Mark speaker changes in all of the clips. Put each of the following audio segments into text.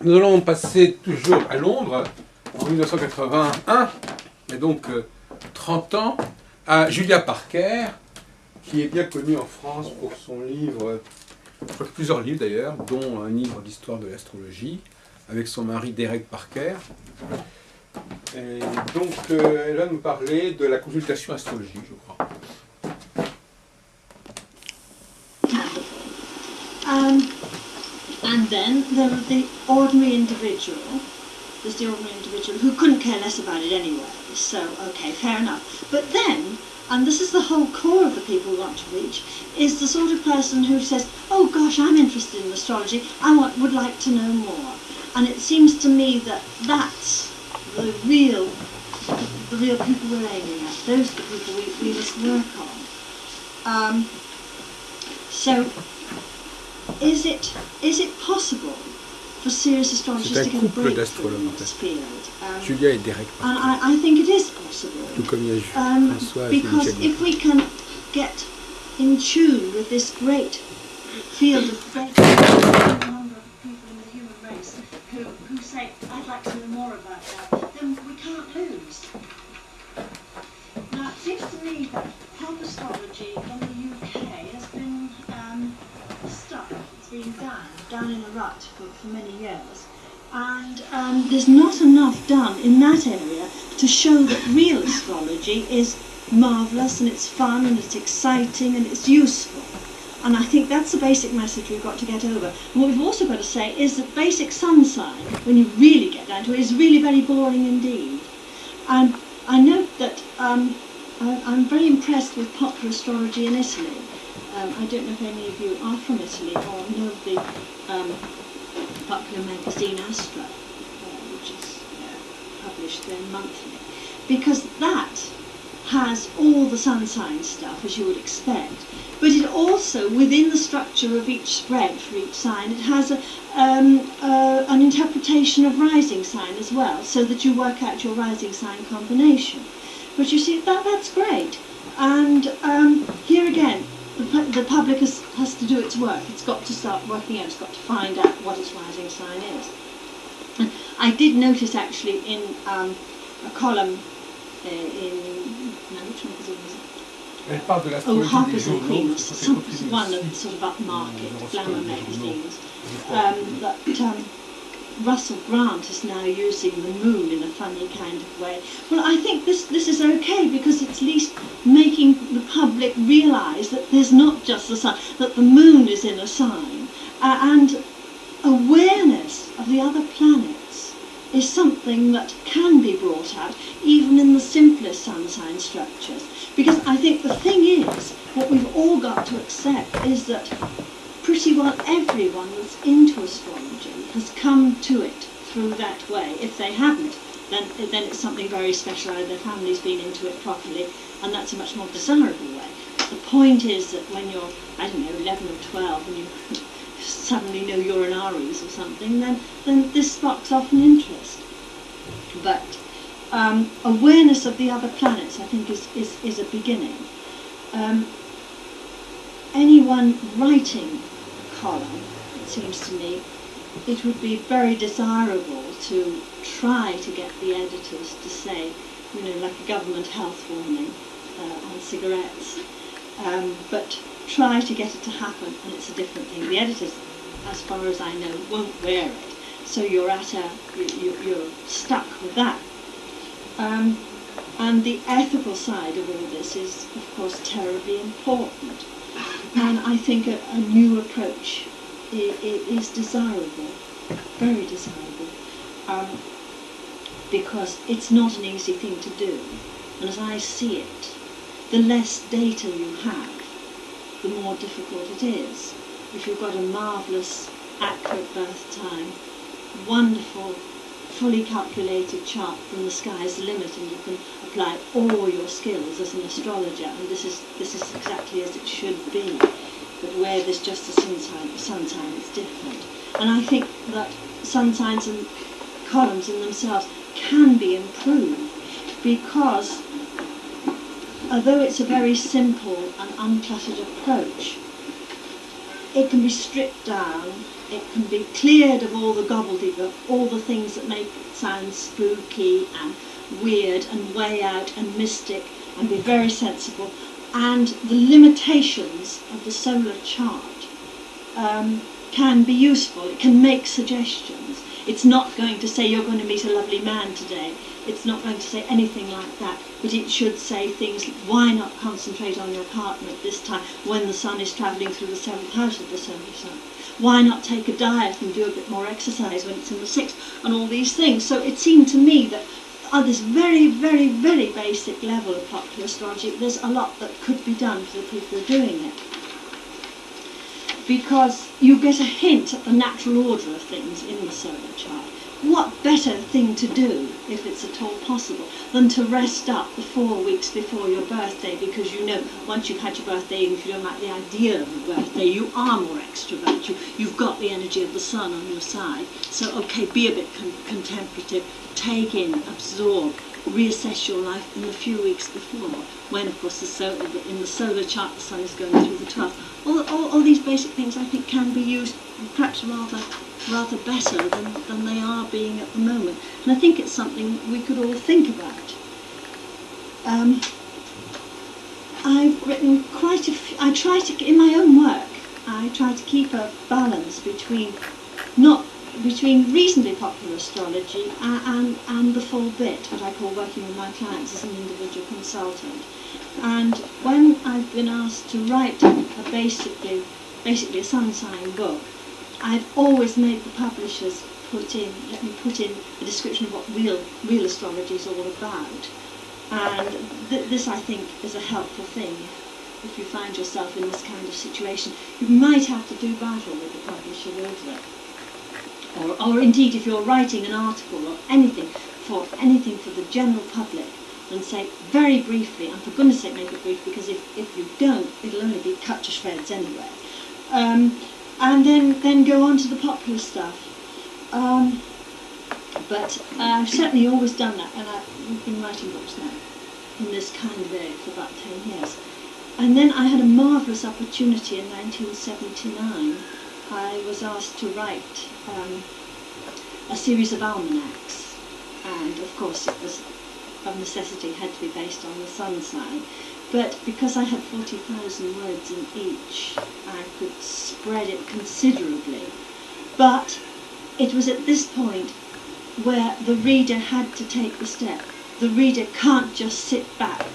Speaker 1: Nous allons passer toujours à Londres, en 1981, et donc 30 ans, à Julia Parker, qui est bien connue en France pour son livre, je crois que plusieurs livres d'ailleurs, dont un livre d'histoire de l'astrologie, avec son mari Derek Parker. Et donc elle va nous parler de la consultation astrologique, je crois.
Speaker 2: And then there are the ordinary individual. There's the ordinary individual who couldn't care less about it anyway. So, okay, fair enough. But then, and this is the whole core of the people we want to reach, is the sort of person who says, oh gosh, I'm interested in astrology, would like to know more. And it seems to me that that's the real people we're aiming at. Those are the people we must work on. So, is it possible for serious astrologers to get a breakthrough in this field?
Speaker 1: Julia et Derek Parker.
Speaker 2: And I think it is possible.
Speaker 1: Tout comme il y a François et
Speaker 2: because if we can get in tune with this great field of great number of people in the human race who say, I'd like to know more about that, then we can't lose. Now, it seems to me that pop astrology in the UK has been stuck. It's been down in a rut for many years. And there's not enough done in that area to show that real astrology is marvellous and it's fun and it's exciting and it's useful. And I think that's the basic message we've got to get over. And what we've also got to say is that basic sun sign, when you really get down to it, is really very boring indeed. And I note that I'm very impressed with popular astrology in Italy. I don't know if any of you are from Italy or know the popular magazine Astra, which is published there monthly, because that has all the sun sign stuff, as you would expect, but it also, within the structure of each spread for each sign, it has an interpretation of rising sign as well, so that you work out your rising sign combination. But you see, that's great. And here again, the public has to do its work. It's got to start working out, it's got to find out what its rising sign is. And I did notice actually in a column which magazine was it? Harper's and Queen's, one of the sort of upmarket glamour magazines, that Russell Grant is now using the moon in a funny kind of way. Well, I think this is okay because it's at least making the public realise that there's not just the sun, that the moon is in a sign, and awareness of the other planets is something that can be brought out even in the simplest sun sign structures. Because I think the thing is, what we've all got to accept is that pretty well everyone that's into astrology has come to it through that way. If they haven't, then it's something very special, either their family's been into it properly, and that's a much more desirable way. The point is that when you're, I don't know, 11 or 12, and you suddenly know you're an Aries or something, then this sparks off an interest. But awareness of the other planets, I think, is a beginning. Anyone writing a column, it seems to me, it would be very desirable to try to get the editors to say, like a government health warning on cigarettes, but try to get it to happen, and it's a different thing. The editors, as far as I know, won't wear it, so you're stuck with that. And the ethical side of all this is, of course, terribly important. And I think a new approach is desirable, very desirable, because it's not an easy thing to do. And as I see it, the less data you have, the more difficult it is. If you've got a marvellous, accurate birth time, wonderful, fully calculated chart, then the sky's the limit and you can apply all your skills as an astrologer, and this is exactly as it should be. But where there's just a sun sign, it's different. And I think that sun signs and columns in themselves can be improved, because although it's a very simple and uncluttered approach, it can be stripped down, it can be cleared of all the gobbledygook, all the things that make it sound spooky and weird and way out and mystic, and be very sensible. And the limitations of the solar chart can be useful. It can make suggestions. It's not going to say you're going to meet a lovely man today. It's not going to say anything like that, but it should say things like, why not concentrate on your partner at this time when the sun is travelling through the 7th house of the solar sign? Why not take a diet and do a bit more exercise when it's in the 6th, and all these things. So it seemed to me that at this very, very, very basic level of popular astrology, there's a lot that could be done for the people who are doing it. Because you get a hint at the natural order of things in the solar chart. What better thing to do, if it's at all possible, than to rest up the 4 weeks before your birthday, because you know once you've had your birthday, even if you don't like the idea of a birthday, you are more extrovert. You've got the energy of the sun on your side. So, okay, be a bit contemplative, take in, absorb, reassess your life in the few weeks before, when, of course, in the solar chart the sun is going through the 12th. All these basic things, I think, can be used perhaps rather better than they are being at the moment. And I think it's something we could all think about. I've written quite a few, in my own work, I try to keep a balance between reasonably popular astrology and the full bit, what I call working with my clients as an individual consultant. And when I've been asked to write basically a sun sign book, I've always made the publishers let me put in a description of what real astrology is all about. And this, I think, is a helpful thing. If you find yourself in this kind of situation, you might have to do battle with the publisher over it. Or indeed, if you're writing an article or anything for the general public, then say very briefly, and for goodness sake make it brief, because if you don't, it'll only be cut to shreds anyway. And then go on to the popular stuff. But I've certainly always done that, and I've been writing books now in this kind of area for about 10 years. And then I had a marvellous opportunity in 1979. I was asked to write a series of almanacs, and of course it was of necessity had to be based on the sun sign. But because I had 40,000 words in each, I could spread it considerably. But it was at this point where the reader had to take the step. The reader can't just sit back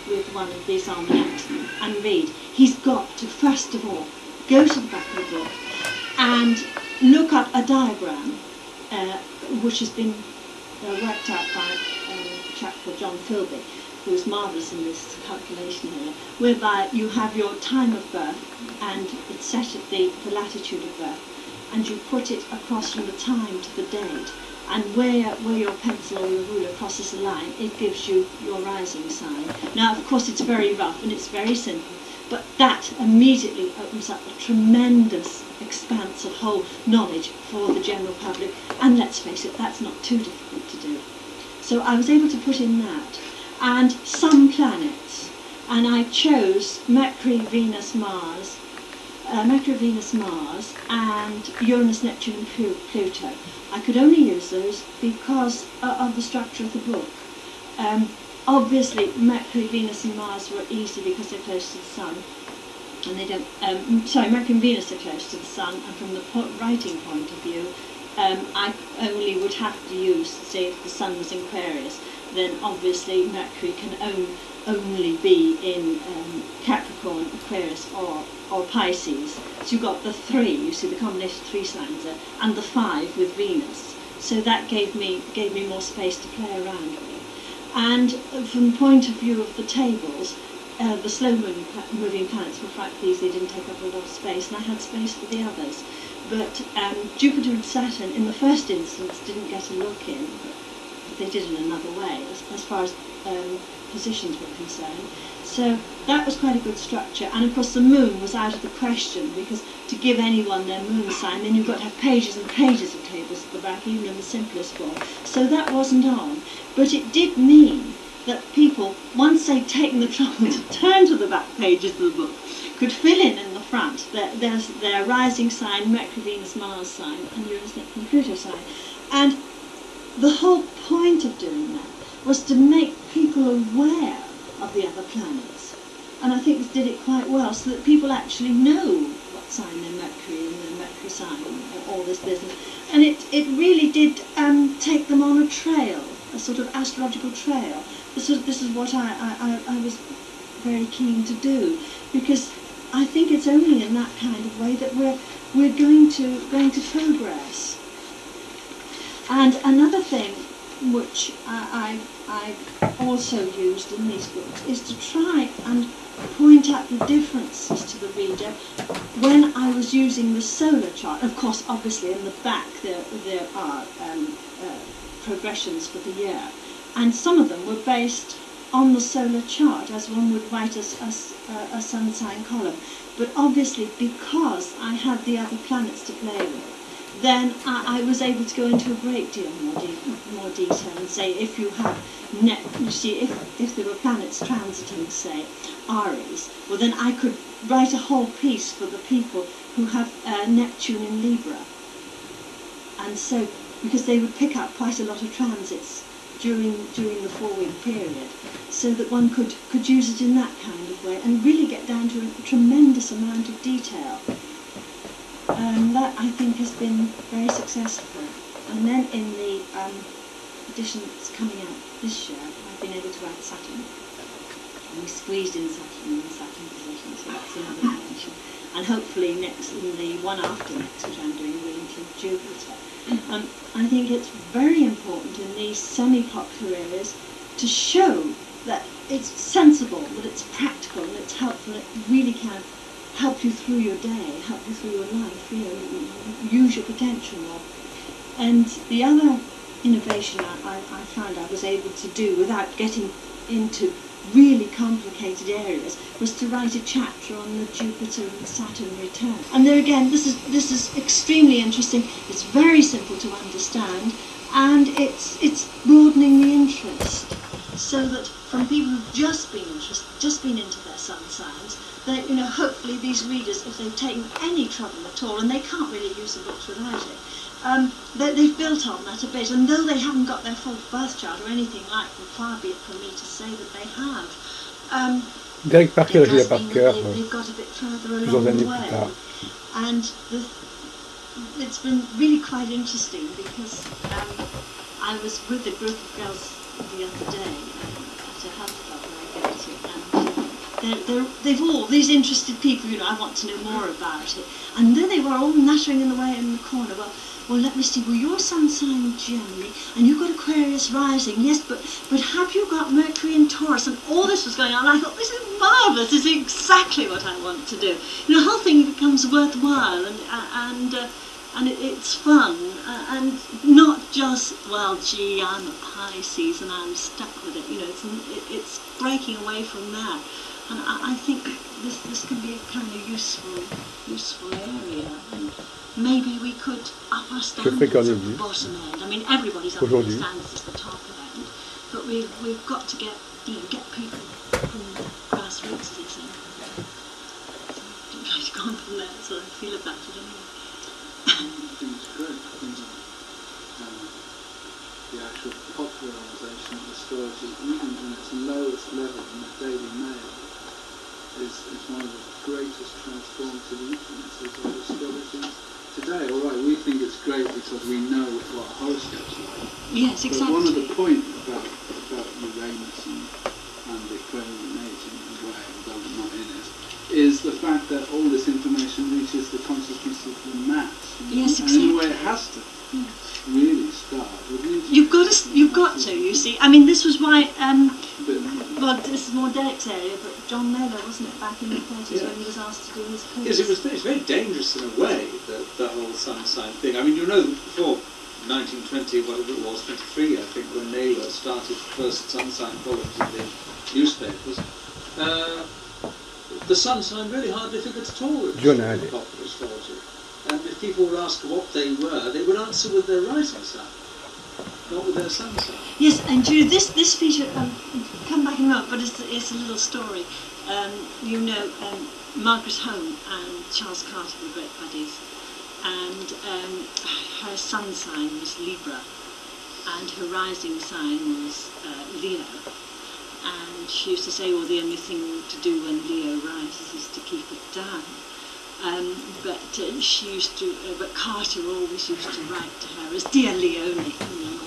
Speaker 2: with one of these almanacs and read. He's got to, first of all, go to the back of the book and look up a diagram which has been worked out by a chap called John Philby, who was marvellous in this calculation area, whereby you have your time of birth and it's set at the latitude of birth, and you put it across from the time to the date, and where your pencil or your ruler crosses the line, it gives you your rising sign. Now, of course, it's very rough and it's very simple, but that immediately opens up a tremendous expanse of whole knowledge for the general public, and let's face it, that's not too difficult to do. So I was able to put in that, and some planets, and I chose Mercury, Venus, Mars, and Uranus, Neptune and Pluto. I could only use those because of the structure of the book. Obviously, Mercury, Venus and Mars were easy because they're close to the Sun, and they don't. Mercury and Venus are close to the Sun, and from the writing point of view, I only would have to use, say, if the Sun was in Aquarius, then obviously Mercury can only be in Capricorn, Aquarius, or Pisces. So you've got the three, you see the combination of 3 signs there, and the 5 with Venus. So that gave me more space to play around with. And from the point of view of the tables, the slow moving planets were quite pleased they didn't take up a lot of space, and I had space for the others. But Jupiter and Saturn, in the first instance, didn't get a look in, but they did in another way, as far as positions were concerned. So that was quite a good structure. And of course the moon was out of the question, because to give anyone their moon sign, then you've got to have pages and pages of tables at the back, even in the simplest form. So that wasn't on. But it did mean that people, once they'd taken the trouble to turn to the back pages of the book, could fill in the front. There's their rising sign, Mercury, Venus, Mars sign, and Uranus, Neptune, Pluto sign. And the whole point of doing that was to make people aware of the other planets. And I think this did it quite well, so that people actually know what sign their Mercury and their Mercury sign and all this business. And it really did take them on a trail, a sort of astrological trail. This is what I was very keen to do, because I think it's only in that kind of way that we're going to progress. And another thing which I also used in these books is to try and point out the differences to the reader when I was using the solar chart. Of course, obviously in the back there are progressions for the year, and some of them were based on the solar chart, as one would write a sun sign column. But obviously, because I had the other planets to play with, then I was able to go into a great deal more detail and say, if you have, you see, if there were planets transiting, say, Aries, well then I could write a whole piece for the people who have Neptune in Libra. And so, because they would pick up quite a lot of transits during the 4-week period, so that one could use it in that kind of way and really get down to a tremendous amount of detail. That, I think, has been very successful. And then in the edition that's coming out this year, I've been able to add Saturn. And we squeezed in Saturn in the Saturn position, so that's another dimension. And hopefully next, in the one after next, which I'm doing, will include Jupiter. I think it's very important in these semi-popular areas to show that it's sensible, that it's practical, and it's helpful, and it really can help you through your day, help you through your life, you know, use your potential more. And the other innovation I found I was able to do without getting into really complicated areas was to write a chapter on the Jupiter and Saturn return. And there again, this is extremely interesting. It's very simple to understand, and it's broadening the interest, so that from people who've just been into their sun signs, that, you know, hopefully these readers, if they've taken any trouble at all, and they can't really use the books without it, they've built on that a bit, and though they haven't got their full birth chart or anything like that, far be it from me to say that they have.
Speaker 1: Derek Parker, Julia Parker,
Speaker 2: they've got a bit further along the way. And it's been really quite interesting, because I was with a group of girls the other day at a health club where I go to, and they've all, these interested people, you know, I want to know more about it. And then they were all nattering in the way in the corner. Well, let me see, well, your sun sign Gemini, and you've got Aquarius rising, yes, but have you got Mercury in Taurus? And all this was going on, and I thought, this is marvellous, this is exactly what I want to do. You know, the whole thing becomes worthwhile, and it's fun, and not just, well, gee, I'm a Pisces and I'm stuck with it, you know, it's breaking away from that. And I think this can be a kind of useful area, and maybe we could up our standards at the bottom end. I mean, everybody's up their standards at the top end, but we've got to get people from the grassroots, as they say. So I'm trying to go on from there, so I feel about it anyway.
Speaker 3: I think it's great. I think the actual popularisation of astrology, even in its lowest level in the Daily Mail, is one of the greatest transformative influences of astrology today. All right, we think it's great because we know what horoscopes are like.
Speaker 2: Yes, exactly.
Speaker 3: But one of the points about Uranus and the Aquarian age in a way, although we're not in it, is the fact that all this information reaches the consciousness of the mass.
Speaker 2: Yes, exactly.
Speaker 3: And in a way it has to really start.
Speaker 2: You've got to, you see. I mean, this was why, well, this is more Derek's area, but John Naylor, wasn't it, back in the 30s when he was asked to do his piece?
Speaker 4: Yes, it's very dangerous in a way, the whole sun sign thing. I mean, you know, before 1920, whatever it was, 23, I think, when Naylor started the first sun sign columns in the newspapers, the sun sign really hardly figured at all in popular astrology. And if people would ask what they were, they would answer with their rising sign. not with their sun sign.
Speaker 2: Yes, and Jude, this feature, come back in a moment, but it's a little story. You know, Margaret Home and Charles Carter were great buddies, and her sun sign was Libra, and her rising sign was Leo. And she used to say, well, the only thing to do when Leo rises is to keep it down. But she used to, but Carter always used to write to her as Dear Leonie, you know,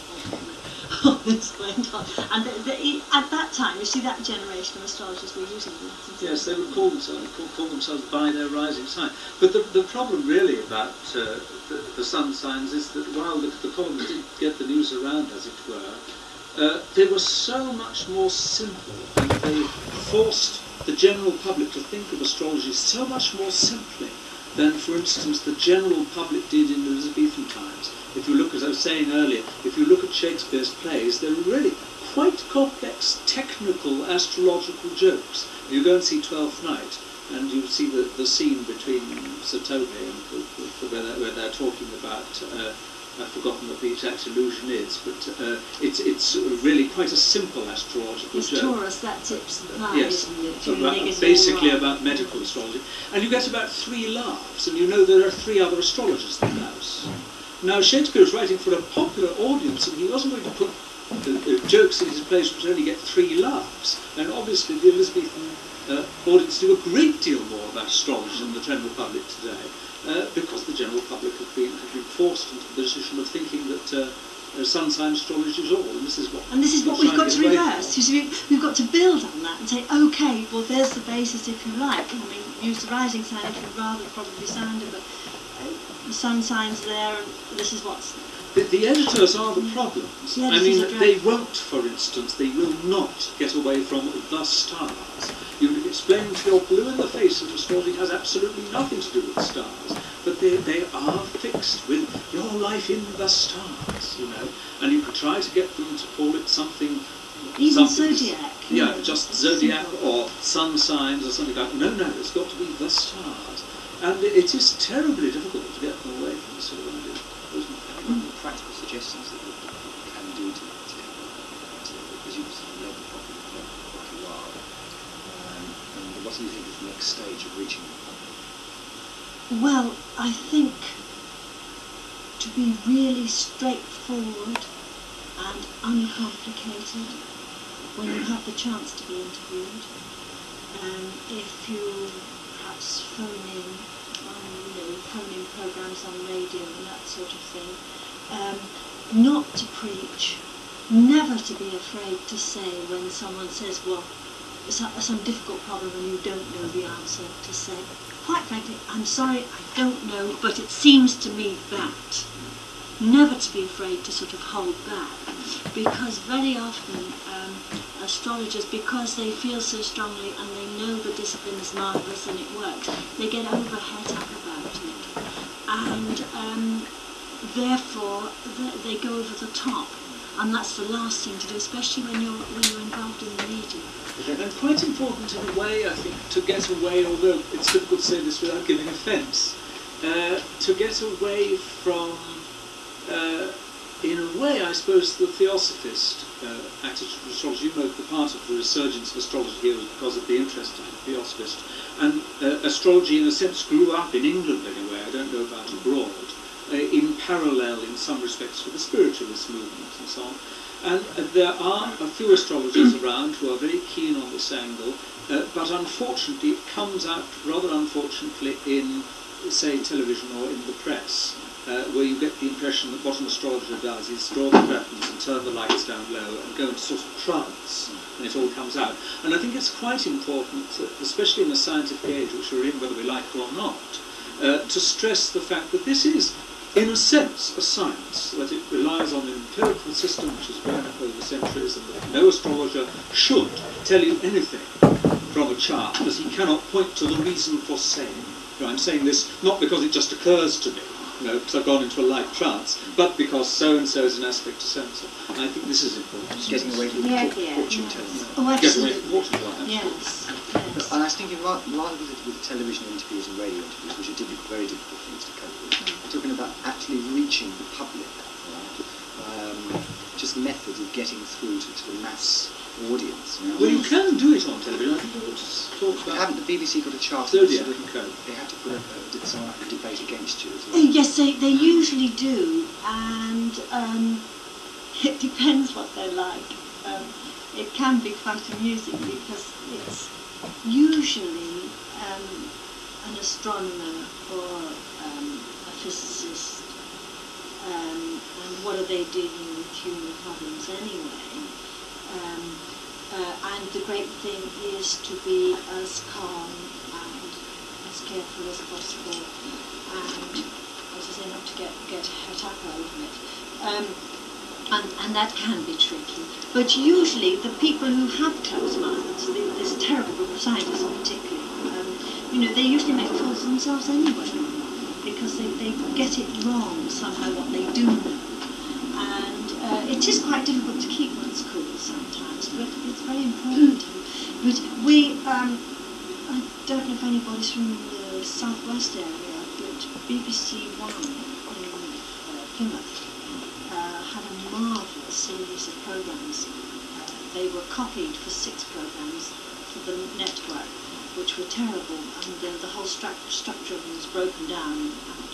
Speaker 2: all this went on. And at that time, you see, that generation of astrologers were using that.
Speaker 4: Yes, they would call themselves by their rising sign. But the problem really about the sun signs is that while the columns did get the news around, as it were, they were so much more simple, and they forced the general public to think of astrology so much more simply than, for instance, the general public did in Elizabethan times. If you look, as I was saying earlier, if you look at Shakespeare's plays, they're really quite complex, technical, astrological jokes. You go and see Twelfth Night, and you see the scene between Sir Toby and where they're talking about I've forgotten what the exact illusion is, but it's really quite a simple astrological joke.
Speaker 2: Taurus, that tips the pie,
Speaker 4: yes,
Speaker 2: isn't it?
Speaker 4: basically about medical astrology. And you get about 3 laughs, and you know there are 3 other astrologers than Mouse. Now, Shakespeare was writing for a popular audience, and he wasn't going to put jokes in his plays which only get 3 laughs. And obviously the Elizabethan audience knew a great deal more about astrology than the general public today. Because the general public had been forced into the decision of thinking that sun sign astrology is all, and this is what
Speaker 2: we've got to reverse. You see, we've got to build on that and say, okay, well, there's the basis if you like. I mean, use the rising sign if you'd rather, probably sounder, but the sun signs there, and this is what's.
Speaker 4: The editors are the problems. I mean, they won't, for instance, they will not get away from the stars. You explain to your blue in the face that astrology has absolutely nothing to do with stars, but they are fixed with your life in the stars, you know, and you could try to get them to call it something.
Speaker 2: Even zodiac.
Speaker 4: Yeah, just zodiac or sun signs or something like that. No, it's got to be the stars. And it is terribly difficult to get them away from this sort of idea.
Speaker 5: Practical suggestions that you can do to as you know the problem for quite a while. And what do you think is the next stage of reaching the public?
Speaker 2: Well, I think to be really straightforward and uncomplicated when you have the chance to be interviewed. If you perhaps phone in programs on radio and that sort of thing. Not to preach, never to be afraid to say when someone says, well, some difficult problem and you don't know the answer, to say, quite frankly, I'm sorry, I don't know, but it seems to me that. Never to be afraid to sort of hold back, because very often astrologers, because they feel so strongly and they know the discipline is marvellous and it works, they get over het up about it. And therefore they go over the top, and that's the last thing to do, especially when you're involved in the media.
Speaker 4: And quite important in a way, I think, to get away, although it's difficult to say this without giving offence, to get away from, in a way, I suppose, the theosophist attitude to astrology. You know, the part of the resurgence of astrology here was because of the interest in the theosophist. And astrology, in a sense, grew up in England anyway, I don't know about abroad, in parallel in some respects with the spiritualist movement and so on. And there are a few astrologers around who are very keen on this angle, but unfortunately it comes out rather unfortunately in, say, television or in the press, where you get the impression that what an astrologer does is draw the curtains and turn the lights down low and go into sort of trance, and it all comes out. And I think it's quite important, especially in the scientific age, which we're in whether we like it or not, to stress the fact that this is, in a sense, a science, that it relies on an empirical system which has grown up over centuries, and that no astrologer should tell you anything from a chart that he cannot point to the reason for saying. You know, I'm saying this not because it just occurs to me, you know, because I've gone into a light trance, but because so-and-so is an aspect to so-and-so. And I think this is important.
Speaker 5: Getting away from fortune telling.
Speaker 2: Oh,
Speaker 4: Getting away from fortune telling,
Speaker 2: yes.
Speaker 5: And I was thinking, rather with television interviews and radio interviews, which are very difficult things to cope with, we're talking about actually reaching the public, right? just methods of getting through to the mass audience. You know?
Speaker 4: Well, you can do it on television. I think we ought to talk about.
Speaker 5: Haven't the BBC got a charter?
Speaker 4: Zodiac
Speaker 5: So
Speaker 4: and Co.
Speaker 5: they have to put someone like a debate against you as well.
Speaker 2: Yes, they usually do, and it depends what they're like. It can be quite amusing because it's usually an astronomer or a physicist, and what are they dealing with human problems anyway? And the great thing is to be as calm and as careful as possible, and as I say, not to get het up over it. And that can be tricky. But usually the people who have closed minds, this terrible group of scientists particularly, they usually make fools of themselves anyway, because they get it wrong somehow what they do know. And it is quite difficult to keep one's cool sometimes, but it's very important. But we, I don't know if anybody's from the southwest area, but BBC One in Plymouth had a marvellous series of programmes. They were copied for 6 programmes for the network, which were terrible, and the whole structure of them was broken down, and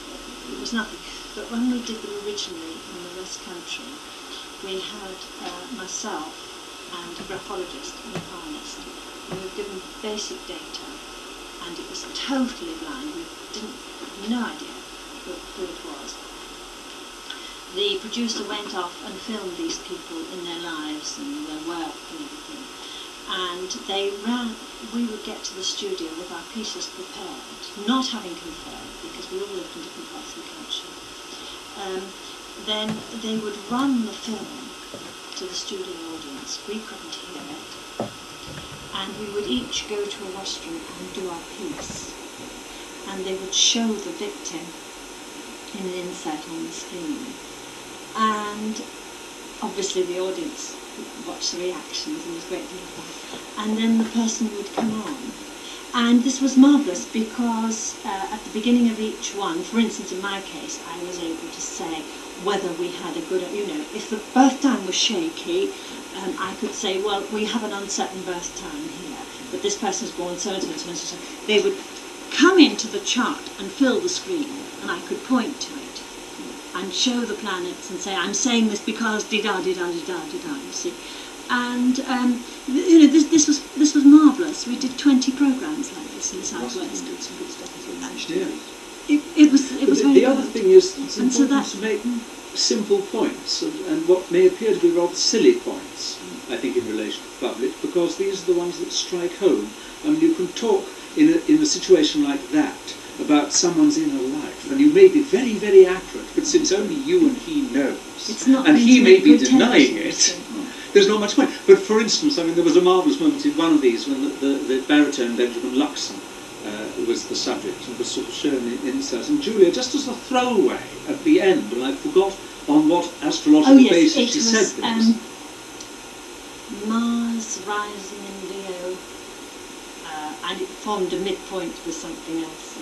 Speaker 2: it was nothing. But when we did them originally in the West Country, we had myself and a graphologist and a harness. We were given basic data, and it was totally blind. We had no idea who it was. The producer went off and filmed these people in their lives and their work and everything. And we would get to the studio with our pieces prepared, not having conferred, because we all lived in different parts of the country. Then they would run the film to the studio audience. We couldn't hear it. And we would each go to a rostrum and do our piece. And they would show the victim in an insert on the screen. And obviously the audience watched the reactions and was greatly impressed. And then the person would come on. And this was marvellous because at the beginning of each one, for instance in my case, I was able to say whether we had a good, if the birth time was shaky, I could say, well, we have an uncertain birth time here, but this person was born so and so and so and so. They would come into the chart and fill the screen, and I could point to it and show the planets and say, I'm saying this because di-da-di-da-di-da-di-da, you see. And this was marvellous. We did 20 programmes like this in the southwest.
Speaker 5: Did some good stuff as well, actually.
Speaker 2: It was very
Speaker 4: The
Speaker 2: good.
Speaker 4: other thing is it's
Speaker 2: And so
Speaker 4: important to make simple points and what may appear to be rather silly points, I think, in relation to the public, because these are the ones that strike home. I mean, you can talk in a situation like that about someone's inner life, and you may be very, very accurate, but since only you and he knows, and he may be denying it, there's not much point. But for instance, I mean, there was a marvellous moment in one of these when the baritone Benjamin Luxon was the subject and was sort of shown in insert. And Julia, just as a throwaway at the end, and I forgot on what astrological basis she said this.
Speaker 2: Mars rising in Leo, and it formed a midpoint with something else.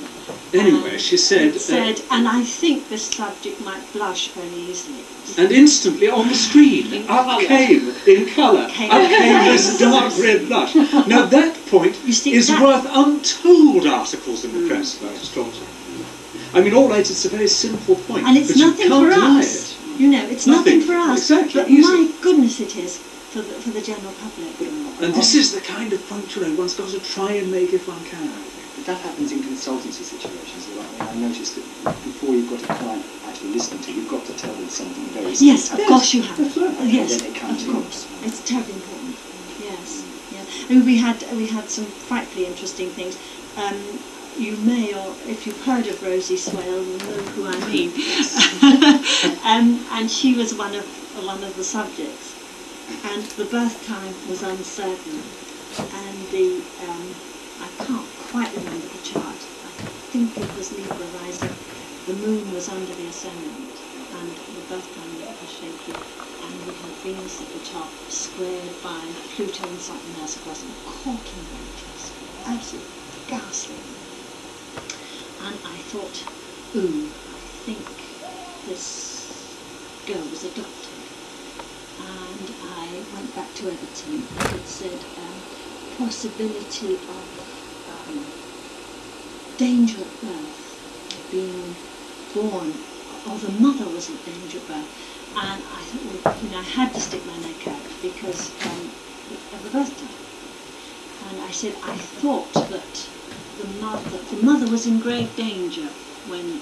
Speaker 4: Anyway, she said...
Speaker 2: and I think this subject might blush very easily.
Speaker 4: And instantly on the screen, up came, in colour, up came this dark red blush. Now that point is worth untold articles in the press about astrology. I mean, all right, it's a very simple point,
Speaker 2: and it's
Speaker 4: but
Speaker 2: nothing
Speaker 4: you can't
Speaker 2: for
Speaker 4: deny
Speaker 2: us.
Speaker 4: it.
Speaker 2: It's nothing for us.
Speaker 4: Exactly,
Speaker 2: but my goodness, it is for the general public.
Speaker 4: And this is the kind of point, one's got to try and make if one can, I think.
Speaker 5: But that happens in consultancy situations. I noticed that before you've got a client actually listening to, you've got to tell them something very simple.
Speaker 2: Yes, of course you have. Yes,
Speaker 5: then they come
Speaker 2: of
Speaker 5: to you.
Speaker 2: course. It's terribly important. Yes, yeah. I mean, we had some frightfully interesting things. You may, or if you've heard of Rosie Swale, you'll know who I mean. And she was one of the subjects, and the birth time was uncertain, and I can't quite remember the chart. I think it was Libra rising. The moon was under the ascendant, and the birth time was shaky, and we had Venus at the top, squared by Pluto and something else across, and caught in branches. Absolutely ghastly. And I thought, ooh, I think this girl was adopted. and I went back to Everton, and it said possibility of danger at birth, being born, or the mother was in danger at birth. And I thought, well, you know, I had to stick my neck out because of the birth time. And I said, I thought that the mother was in grave danger when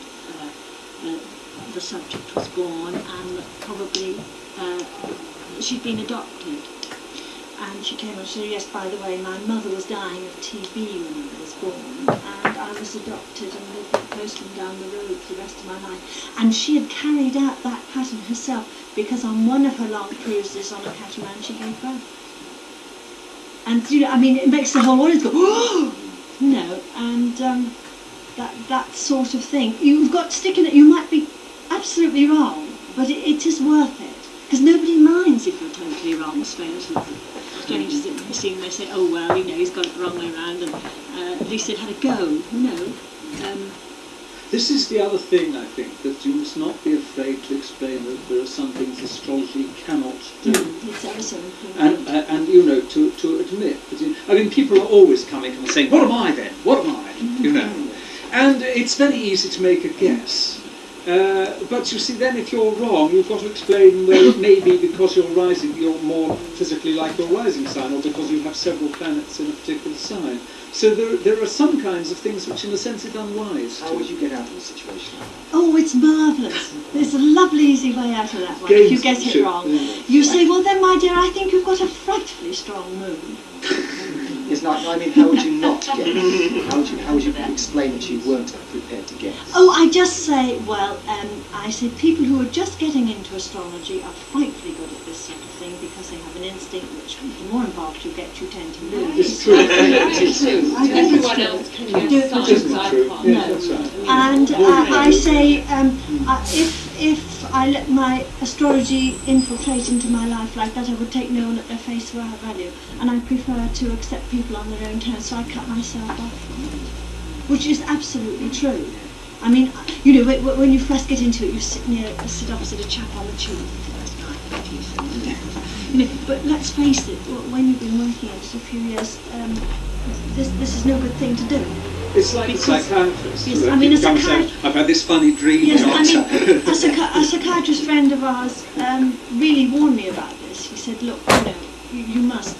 Speaker 2: the subject was born, and that probably she'd been adopted. And she came and said, yes, by the way, my mother was dying of TB when I was born, and I was adopted and lived with the postman down the road for the rest of my life. And she had carried out that pattern herself, because on one of her long cruises on a catamaran she gave birth. And, you know, I mean, it makes the whole audience go, oh! You know, and that sort of thing. You've got to stick in it. You might be absolutely wrong, but it is worth it. Because nobody minds if you're totally wrong, strange as it may seem. They say, oh, well, you know, he's got it the wrong way around, and at least it had a go. No.
Speaker 4: This is the other thing, I think, that you must not be afraid to explain that there are some things astrology cannot do.
Speaker 2: It's ever so important.
Speaker 4: And you know, to admit that, I mean, people are always coming and saying, what am I then? What am I? You know. And it's very easy to make a guess. But you see, then if you're wrong, you've got to explain, well, it may be because you're more physically like your rising sign, or because you have several planets in a particular sign. So there are some kinds of things which, in a sense, is unwise.
Speaker 5: How would you get out of the situation?
Speaker 2: Oh, it's marvellous. There's a lovely, easy way out of that one, if you get it wrong. You say, well then, my dear, I think you've got a frightfully strong moon.
Speaker 5: It's like, I mean, how would you not get it? How would you explain that you weren't prepared to guess?
Speaker 2: Oh, I just say, well, I say people who are just getting into astrology are frightfully good at this sort of thing because they have an instinct which, the more involved you get, you tend to lose.
Speaker 4: It's true.
Speaker 2: It's true. I think
Speaker 6: Everyone else can do signs I can't.
Speaker 4: Yeah, that's right.
Speaker 2: And I say, if I let my astrology infiltrate into my life like that, I would take no one at their face value. And I prefer to accept people on their own terms, so I cut myself off from it. Which is absolutely true. I mean, you know, when you first get into it, you sit opposite a chap on the tube the first night. You know, but let's face it, when you've been working at it a few years, this is no good thing to do.
Speaker 4: It's like a psychiatrist.
Speaker 2: Yes, I mean, a psychiatrist.
Speaker 4: I've had this funny dream.
Speaker 2: Yes, I mean, a psychiatrist friend of ours really warned me about this. He said, look, you know, you must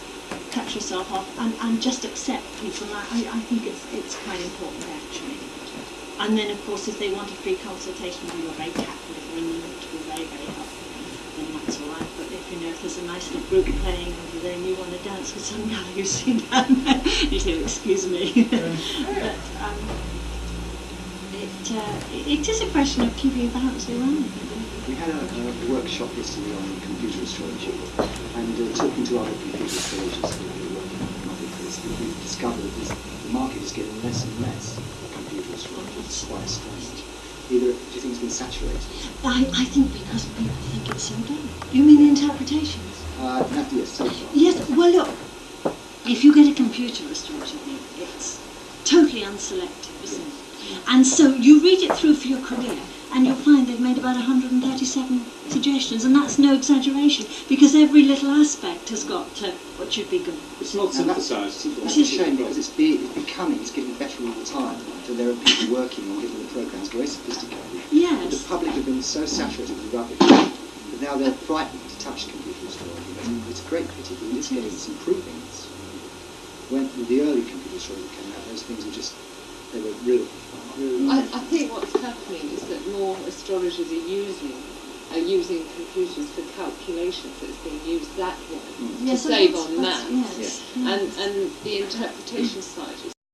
Speaker 2: cut yourself off and just accept people. And I think it's quite important, actually. And then, of course, if they want a free consultation, you're very capital if you're in the mood to be very, very helpful, then that's all right. But if, you know, if there's a nice little group playing over there and you want to dance with some guy you've seen down there, you say, excuse me. But it is a question of keeping a balance around.
Speaker 5: We had a workshop yesterday on computer astrology, and talking to other computer astrologers who are working on this, we discovered that the market is getting less and less computer astrology. It's quite strange. Either, do you think it's been saturated?
Speaker 2: I think because people think it's so dull. You mean the interpretations?
Speaker 5: Yes, so far.
Speaker 2: Yes, well look, if you get a computer astrology thing, it's totally unselective, isn't it? And so you read it through for your career, and you'll find they've made about 137 suggestions, and that's no exaggeration, because every little aspect has got what should be good.
Speaker 4: It's not synthesised.
Speaker 5: It's a shame because it's getting better all the time. So there are people working on getting the programs very sophisticated.
Speaker 2: Yes.
Speaker 5: But the public have been so saturated with rubbish that now they're frightened to touch computer astrology. It's a great pity, but it's improving. When the early computer astrology came out, those things they were real.
Speaker 6: I think what's happening is that more astrologers are using computers for calculations, so it's being used that way to save on maths.
Speaker 2: Yes.
Speaker 6: And the interpretation side is